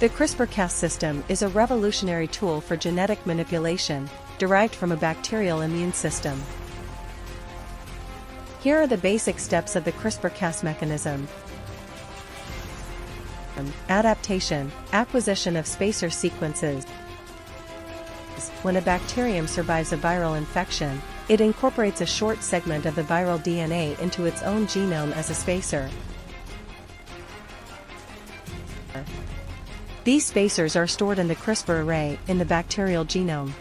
The CRISPR-Cas system is a revolutionary tool for genetic manipulation, derived from a bacterial immune system. Here are the basic steps of the CRISPR-Cas mechanism. Adaptation, acquisition of spacer sequences. When a bacterium survives a viral infection, it incorporates a short segment of the viral DNA into its own genome as a spacer. These spacers are stored in the CRISPR array in the bacterial genome.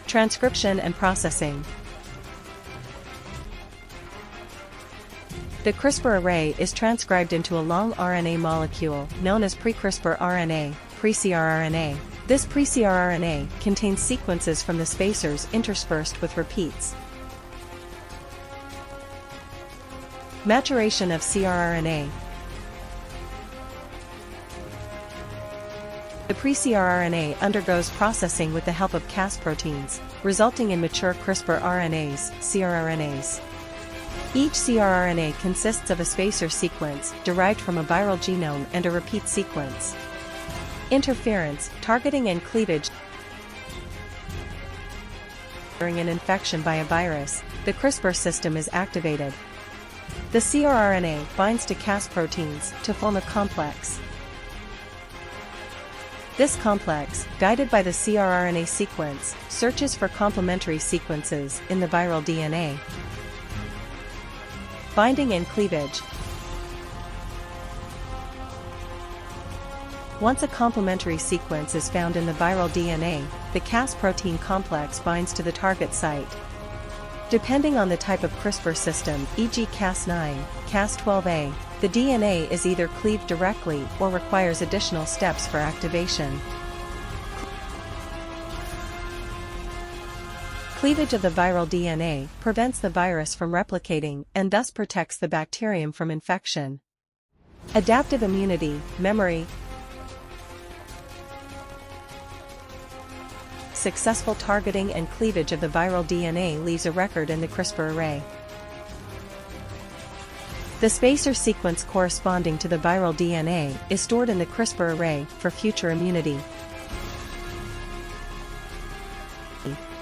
Transcription and processing. The CRISPR array is transcribed into a long RNA molecule known as pre-CRISPR RNA, pre-CRRNA. This pre-CRRNA contains sequences from the spacers interspersed with repeats. Maturation of CRRNA. The pre-CRRNA undergoes processing with the help of Cas proteins, resulting in mature CRISPR RNAs, CRRNAs. Each CRRNA consists of a spacer sequence derived from a viral genome and a repeat sequence. Interference, targeting and cleavage. During an infection by a virus, the CRISPR system is activated. The CRRNA binds to Cas proteins to form a complex. This complex, guided by the CRRNA sequence, searches for complementary sequences in the viral DNA. Binding and cleavage. Once a complementary sequence is found in the viral DNA, the Cas protein complex binds to the target site. Depending on the type of CRISPR system, e.g. Cas9, Cas12a, the DNA is either cleaved directly or requires additional steps for activation. Cleavage of the viral DNA prevents the virus from replicating and thus protects the bacterium from infection. Adaptive immunity, memory. Successful targeting and cleavage of the viral DNA leaves a record in the CRISPR array. The spacer sequence corresponding to the viral DNA is stored in the CRISPR array for future immunity.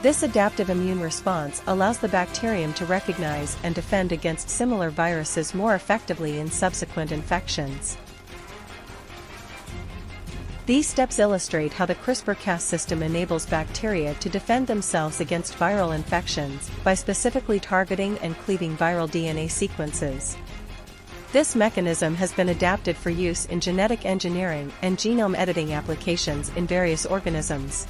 This adaptive immune response allows the bacterium to recognize and defend against similar viruses more effectively in subsequent infections. These steps illustrate how the CRISPR-Cas system enables bacteria to defend themselves against viral infections by specifically targeting and cleaving viral DNA sequences. This mechanism has been adapted for use in genetic engineering and genome editing applications in various organisms.